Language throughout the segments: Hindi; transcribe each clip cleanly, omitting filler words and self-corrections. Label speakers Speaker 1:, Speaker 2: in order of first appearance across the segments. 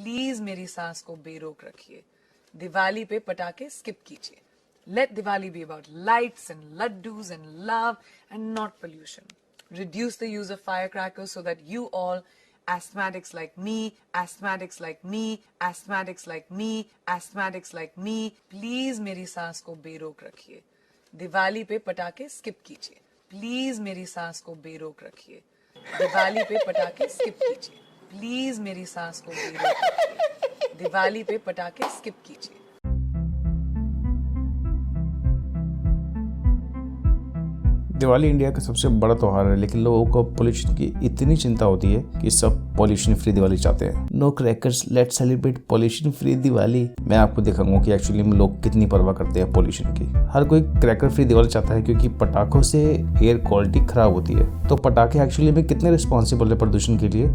Speaker 1: प्लीज मेरी सांस को बेरोक रखिए। दिवाली पे पटाखे स्किप कीजिए। Let Diwali be about lights and laddus and love and not pollution. Reduce the use of firecrackers so that you all, asthmatics like me, asthmatics like me, asthmatics like me, asthmatics like me, please मेरी सांस को बेरोक रखिए। दिवाली पे पटाखे स्किप कीजिए। प्लीज मेरी सांस को बेरोक रखिए। दिवाली पे पटाखे स्किप कीजिए। प्लीज मेरी सांस को बेरोक रखिए। दिवाली पे पटाखे स्किप कीजिए।
Speaker 2: दिवाली इंडिया का सबसे बड़ा त्योहार है, लेकिन लोगों को पोल्यूशन की इतनी चिंता होती है कि सब पोल्यूशन फ्री दिवाली चाहते हैं। No crackers, let's celebrate pollution free Diwali. मैं आपको दिखाऊंगा कि एक्चुअली में लोग कितनी परवाह करते हैं पोल्यूशन की। हर कोई क्रैकर फ्री दिवाली चाहता है क्योंकि पटाखों से एयर क्वालिटी खराब होती है। तो पटाखे एक्चुअली में कितने रिस्पॉन्सिबल है प्रदूषण के लिए?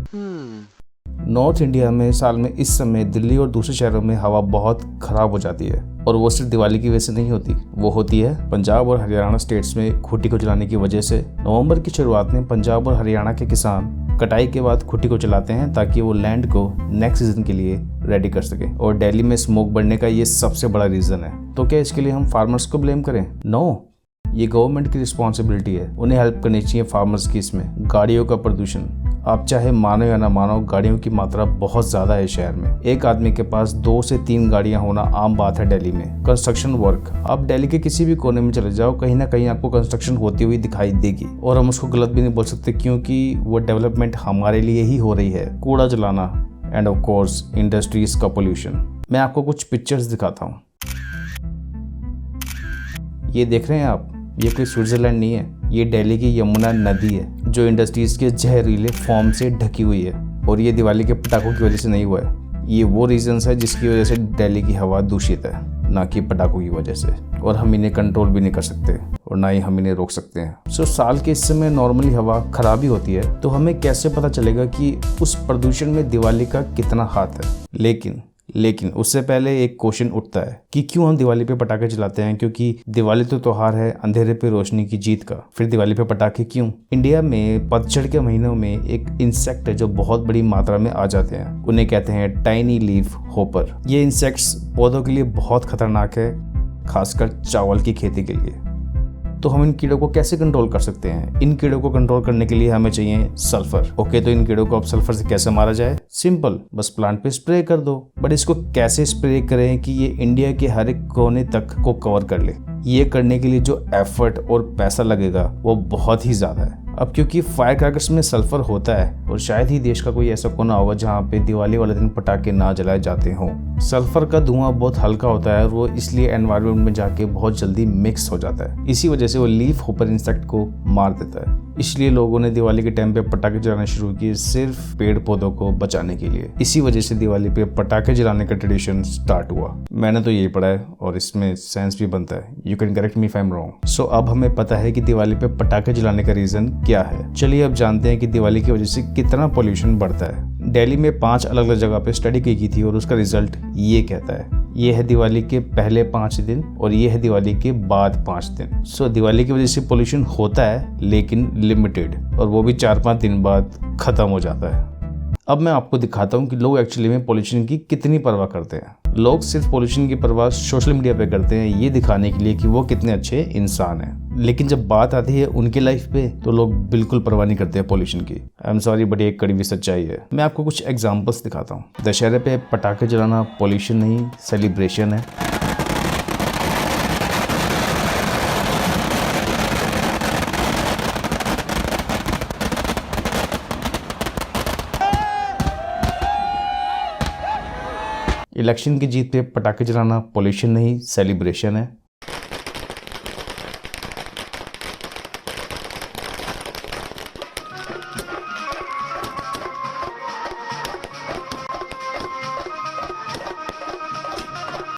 Speaker 2: नॉर्थ इंडिया में साल में इस समय दिल्ली और दूसरे शहरों में हवा बहुत खराब हो जाती है, और वो सिर्फ दिवाली की वजह से नहीं होती, वो होती है पंजाब और हरियाणा स्टेट्स में खुट्टी को जलाने की वजह से। नवंबर की शुरुआत में पंजाब और हरियाणा के किसान कटाई के बाद खुट्टी को जलाते हैं ताकि वो लैंड को नेक्स्ट सीजन के लिए रेडी कर सके। और दिल्ली में स्मोक बढ़ने का ये सबसे बड़ा रीजन है। तो क्या इसके लिए हम फार्मर्स को ब्लेम करें? नो, ये गवर्नमेंट की रिस्पॉन्सिबिलिटी है। उन्हें हेल्प करनी चाहिए फार्मर्स की इसमें। गाड़ियों का प्रदूषण, आप चाहे मानो या ना मानो, गाड़ियों की मात्रा बहुत ज्यादा है शहर में। एक आदमी के पास 2 से 3 गाड़ियां होना आम बात है दिल्ली में। कंस्ट्रक्शन वर्क, आप दिल्ली के किसी भी कोने में चले जाओ, कहीं ना कहीं आपको कंस्ट्रक्शन होती हुई दिखाई देगी, और हम उसको गलत भी नहीं बोल सकते क्योंकि वो डेवलपमेंट हमारे लिए ही हो रही है। कूड़ा जलाना एंड ऑफ कोर्स इंडस्ट्रीज का पोल्यूशन। मैं आपको कुछ पिक्चर्स दिखाता हूँ। ये देख रहे हैं आप, ये कोई स्विट्जरलैंड नहीं है, ये दिल्ली की यमुना नदी है जो इंडस्ट्रीज के जहरीले फॉर्म से ढकी हुई है। और ये दिवाली के पटाखों की वजह से नहीं हुआ है। ये वो रीजंस है जिसकी वजह से दिल्ली की हवा दूषित है, ना कि पटाखों की वजह से। और हम इन्हें कंट्रोल भी नहीं कर सकते और ना ही हम इन्हें रोक सकते हैं। साल के इस समय नॉर्मली हवा खराब ही होती है, तो हमें कैसे पता चलेगा कि उस प्रदूषण में दिवाली का कितना हाथ है? लेकिन उससे पहले एक क्वेश्चन उठता है कि क्यों हम दिवाली पे पटाखे चलाते हैं? क्योंकि दिवाली तो त्योहार है अंधेरे पे रोशनी की जीत का। फिर दिवाली पे पटाखे क्यों? इंडिया में पतझड़ के महीनों में एक इंसेक्ट है जो बहुत बड़ी मात्रा में आ जाते हैं। उन्हें कहते हैं टाइनी लीफ होपर। ये इंसेक्ट्स पौधों के लिए बहुत खतरनाक है, खासकर चावल की खेती के लिए। तो हम इन कीड़ों को कैसे कंट्रोल कर सकते हैं? इन कीड़ों को कंट्रोल करने के लिए हमें चाहिए सल्फर। ओके, तो इन कीड़ों को अब सल्फर से कैसे मारा जाए? सिंपल, बस प्लांट पे स्प्रे कर दो। बट इसको कैसे स्प्रे करें कि ये इंडिया के हर एक कोने तक को कवर कर ले? ये करने के लिए जो एफर्ट और पैसा लगेगा वो बहुत ही ज्यादा है। अब क्योंकि फायर क्रैकर्स में सल्फर होता है, और शायद ही देश का कोई ऐसा कोना होगा जहाँ पे दिवाली वाले दिन पटाखे ना जलाए जाते हों। सल्फर का धुआं बहुत हल्का होता है और वो इसलिए एनवायरनमेंट में जाके बहुत जल्दी मिक्स हो जाता है। इसी वजह से वो लीफ होपर इंसेक्ट को मार देता है। इसलिए लोगों ने दिवाली के टाइम पे पटाखे जलाना शुरू किए, सिर्फ पेड़ पौधों को बचाने के लिए। इसी वजह से दिवाली पे पटाखे जलाने का ट्रेडिशन स्टार्ट हुआ। मैंने तो यही पढ़ा है और इसमें सेंस भी बनता है। You can correct me if I am wrong. So अब हमें पता है कि दिवाली पे पटाखे जलाने का रीजन क्या है। चलिए अब जानते हैं कि दिवाली की वजह से कितना पोल्यूशन बढ़ता है। दिल्ली में 5 अलग अलग जगह पे स्टडी की थी और उसका रिजल्ट ये कहता है। ये है दिवाली के पहले 5 दिन और ये है दिवाली के बाद 5 दिन। दिवाली की वजह से पोल्यूशन होता है, लेकिन लिमिटेड, और वो भी 4-5 दिन बाद खत्म हो जाता है। अब मैं आपको दिखाता हूँ कि लोग एक्चुअली में पोल्यूशन की कितनी परवाह करते हैं। लोग सिर्फ पोल्यूशन की परवाह सोशल मीडिया पे करते हैं, ये दिखाने के लिए कि वो कितने अच्छे इंसान हैं। लेकिन जब बात आती है उनकी लाइफ पे तो लोग बिल्कुल परवाह नहीं करते हैं पोल्यूशन की। आई एम सॉरी, बट एक कड़वी सच्चाई है। मैं आपको कुछ एग्जांपल्स दिखाता हूँ। दशहरे पे पटाखे जलाना पोल्यूशन नहीं, सेलिब्रेशन है। इलेक्शन की जीत पे पटाखे जलाना पोल्यूशन नहीं, सेलिब्रेशन है।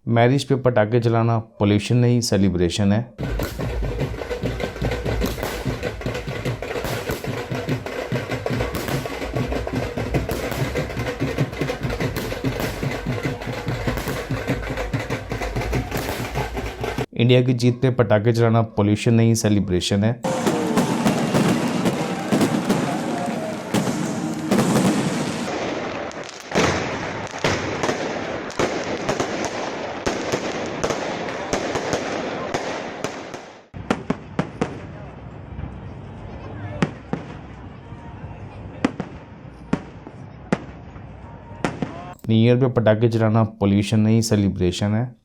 Speaker 2: मैरिज पे पटाखे जलाना पोल्यूशन नहीं, सेलिब्रेशन है। इंडिया की जीत पे पटाखे जलाना पोल्यूशन नहीं, सेलिब्रेशन है। न्यू ईयर पे पटाखे चलाना पोल्यूशन नहीं, सेलिब्रेशन है।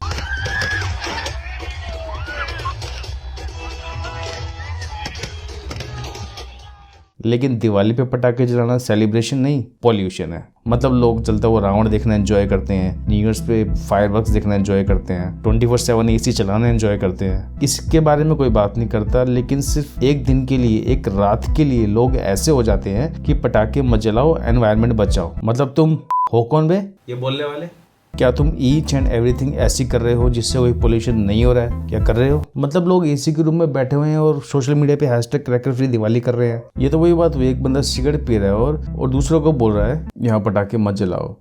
Speaker 2: लेकिन दिवाली पे पटाखे चलाना सेलिब्रेशन नहीं, पॉल्यूशन है। मतलब लोग जलता हुआ रावण देखना एंजॉय करते हैं, न्यू ईयर्स पे फायरवर्क्स देखना एंजॉय करते हैं, 24/7 एसी चलाना एंजॉय करते हैं। इसके बारे में कोई बात नहीं करता, लेकिन सिर्फ एक दिन के लिए, एक रात के लिए लोग ऐसे हो जाते हैं कि पटाखे मत जलाओ, एनवायरनमेंट बचाओ। मतलब तुम हो कौन बे ये बोलने वाले? क्या तुम ईच एंड एवरीथिंग ऐसी कर रहे हो जिससे कोई पोल्यूशन नहीं हो रहा है? क्या कर रहे हो? मतलब लोग एसी के रूम में बैठे हुए हैं और सोशल मीडिया पे हैशटैग क्रैकर फ्री दिवाली कर रहे हैं। ये तो वही बात हुई, एक बंदा सिगरेट पी रहा है और दूसरों को बोल रहा है यहाँ पटाखे मत जलाओ,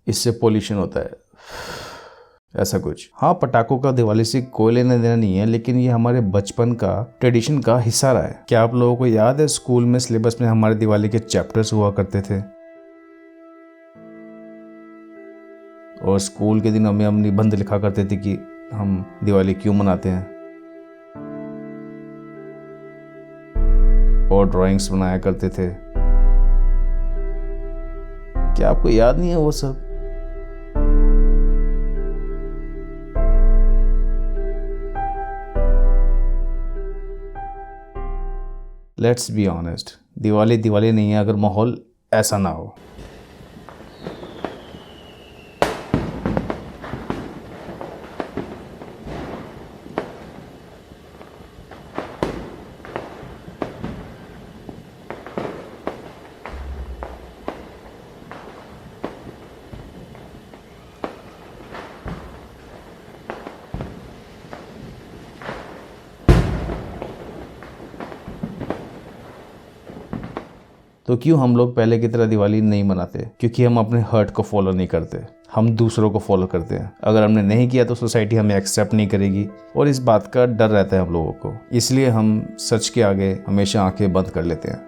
Speaker 2: इससे पोल्यूशन होता है, ऐसा कुछ। हाँ, पटाखों का दिवाली से कोई लेना देना नहीं है, लेकिन ये हमारे बचपन का ट्रेडिशन का हिस्सा रहा है। क्या आप लोगों को याद है स्कूल में सिलेबस में हमारे दिवाली के चैप्टर्स हुआ करते थे? और स्कूल के दिनों में हम निबंध लिखा करते थे कि हम दिवाली क्यों मनाते हैं, और ड्राइंग्स बनाया करते थे। क्या आपको याद नहीं है वो सब? Let's be honest, Diwali Diwali नहीं है अगर माहौल ऐसा ना हो। तो क्यों हम लोग पहले की तरह दिवाली नहीं मनाते? क्योंकि हम अपने हर्ट को फॉलो नहीं करते, हम दूसरों को फॉलो करते हैं। अगर हमने नहीं किया तो सोसाइटी हमें एक्सेप्ट नहीं करेगी, और इस बात का डर रहता है हम लोगों को। इसलिए हम सच के आगे हमेशा आंखें बंद कर लेते हैं।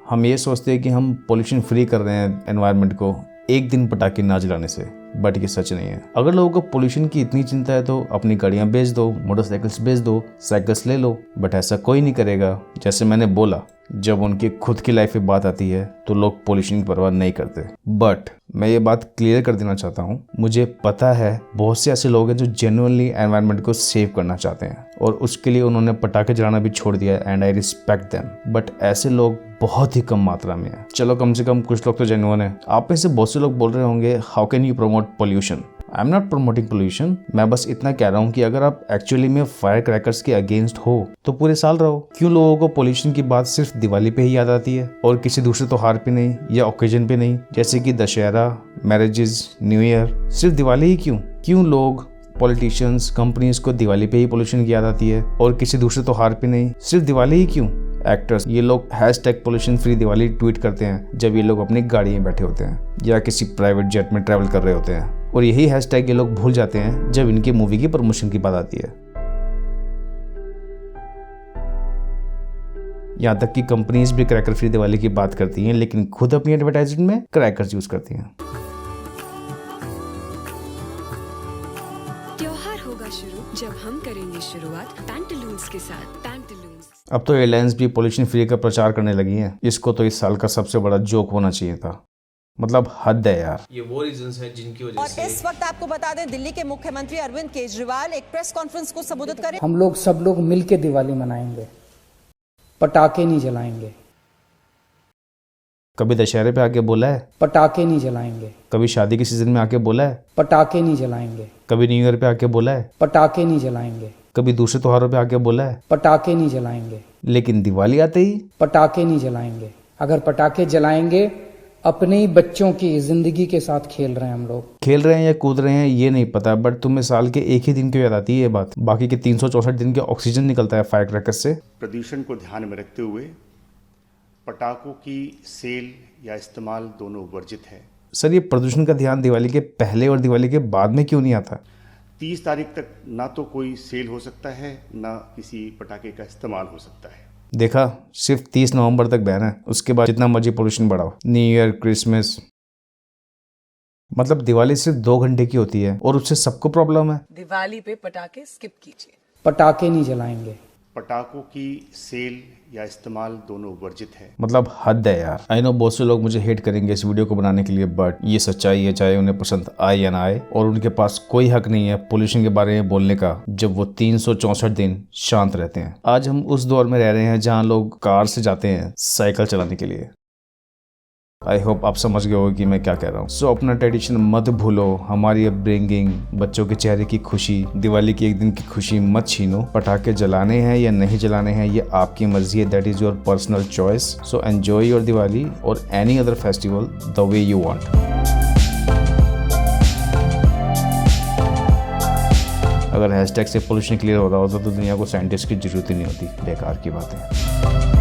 Speaker 2: हम ये सोचते हैं कि हम पोल्यूशन फ्री कर रहे हैं एनवायरनमेंट को एक दिन पटाखे ना जलाने से, बट ये सच नहीं है। अगर लोगों को पोल्यूशन की इतनी चिंता है तो अपनी गाड़ियां बेच दो, मोटरसाइकिल्स बेच दो, साइकिल्स ले लो। बट ऐसा कोई नहीं करेगा। जैसे मैंने बोला, जब उनकी खुद की लाइफ पे बात आती है तो लोग पोल्यूशन की परवाह नहीं करते। बट मैं ये बात क्लियर कर देना चाहता हूँ, मुझे पता है बहुत से ऐसे लोग हैं जो जेन्युइनली एनवायरनमेंट को सेव करना चाहते हैं, और उसके लिए उन्होंने पटाखे जलाना भी छोड़ दिया, and I respect them. But ऐसे लोग बहुत ही कम मात्रा में है। चलो कम से कम कुछ लोग तो जेन्युइन है। आप में से बहुत से लोग बोल रहे होंगे, how can you promote pollution? I am not promoting pollution. मैं बस इतना कह रहा हूँ कि अगर आप एक्चुअली में फायर क्रैकर्स के अगेंस्ट हो तो पूरे साल रहो। क्यों लोगों को पोल्यूशन की बात सिर्फ दिवाली पे ही याद आती है और किसी दूसरे त्योहार पे नहीं, या ओकेजन पे नहीं, जैसे कि दशहरा, मैरिजेस, न्यू ईयर? सिर्फ दिवाली ही क्यों? क्यों लोग, पॉलिटिशियंस, कंपनीज को दिवाली पे ही पोल्यूशन की याद आती है और किसी दूसरे त्योहार पे नहीं? सिर्फ दिवाली ही क्यों? एक्टर्स, ये लोग hashtag pollution free Diwali tweet करते हैं जब ये लोग अपनी गाड़ी में बैठे होते हैं या किसी प्राइवेट जेट में ट्रैवल कर रहे होते हैं, और यही हैशटैग ये लोग भूल जाते हैं जब इनकी मूवी की प्रमोशन की बात आती है। यहाँ तक कि कंपनीज भी क्रैकर फ्री दिवाली की बात करती हैं, लेकिन खुद अपनी एडवर्टाइजमेंट में क्रैकर्स यूज करती हैं।
Speaker 3: त्योहार होगा शुरू जब हम करेंगे शुरुआत पैंटालून्स के साथ। पैंटालून्स
Speaker 2: अब तो एयरलाइंस भी पोल्यूशन फ्री का प्रचार करने लगी हैं। इसको तो इस साल का सबसे बड़ा जोक होना चाहिए था। मतलब हद है यार।
Speaker 4: ये वो रीजंस हैं जिनकी वजह
Speaker 5: और
Speaker 4: से
Speaker 5: इस वक्त आपको बता दें, दिल्ली के मुख्यमंत्री अरविंद केजरीवाल एक प्रेस कॉन्फ्रेंस को संबोधित करें।
Speaker 6: हम लोग सब लोग मिलके दिवाली मनाएंगे, पटाखे नहीं जलाएंगे।
Speaker 2: कभी दशहरे पे आके बोला है?
Speaker 6: पटाखे नहीं जलाएंगे।
Speaker 2: कभी शादी के सीजन में आके बोला है?
Speaker 6: पटाखे नहीं जलाएंगे।
Speaker 2: कभी न्यू ईयर पे आके बोला है?
Speaker 6: पटाखे नहीं जलाएंगे।
Speaker 2: कभी दूसरे त्योहारों पे आके बोला है?
Speaker 6: पटाखे नहीं जलाएंगे।
Speaker 2: लेकिन दिवाली आते ही
Speaker 6: पटाखे नहीं जलाएंगे। अगर पटाखे जलाएंगे, अपने ही बच्चों की जिंदगी के साथ खेल रहे हैं हम लोग।
Speaker 2: खेल रहे हैं या कूद रहे हैं ये नहीं पता, बट तुम्हें साल के एक ही दिन क्यों याद आती है ये बात? बाकी के 364 दिन के ऑक्सीजन निकलता है फायर क्रैकर्स से।
Speaker 7: प्रदूषण को ध्यान में रखते हुए पटाखों की सेल या इस्तेमाल दोनों वर्जित है।
Speaker 2: सर, ये प्रदूषण का ध्यान दिवाली के पहले और दिवाली के बाद में क्यों नहीं आता?
Speaker 7: 30 तारीख तक ना तो कोई सेल हो सकता है, ना किसी पटाखे का इस्तेमाल हो सकता है।
Speaker 2: देखा, सिर्फ 30 नवंबर तक बैन है, उसके बाद जितना मर्जी पोल्यूशन बढ़ाओ। न्यू ईयर, क्रिसमस, मतलब दिवाली सिर्फ 2 घंटे की होती है और उससे सबको प्रॉब्लम है।
Speaker 1: दिवाली पे पटाखे स्किप कीजिए।
Speaker 6: पटाखे नहीं जलाएंगे।
Speaker 7: पटाखों की सेल या इस्तेमाल दोनों वर्जित है।
Speaker 2: मतलब हद है यार। आई नो बहुत से लोग मुझे हेट करेंगे इस वीडियो को बनाने के लिए, बट ये सच्चाई है, चाहे उन्हें पसंद आए या ना आए। और उनके पास कोई हक नहीं है पोल्यूशन के बारे में बोलने का जब वो 364 दिन शांत रहते हैं। आज हम उस दौर में रह रहे हैं जहाँ लोग कार से जाते हैं साइकिल चलाने के लिए। आई होप आप समझ गए हो कि मैं क्या कह रहा हूँ। सो अपना ट्रेडिशन मत भूलो, हमारी अपब्रिंगिंग, बच्चों के चेहरे की खुशी, दिवाली की एक दिन की खुशी मत छीनो। पटाखे जलाने हैं या नहीं जलाने हैं ये आपकी मर्जी है, that is your personal choice. So enjoy your Diwali और any other festival the way you want. अगर हैशटैग से पोल्यूशन क्लियर हो रहा होता तो दुनिया को साइंटिस्ट की जरूरत ही नहीं होती। बेकार की बात है।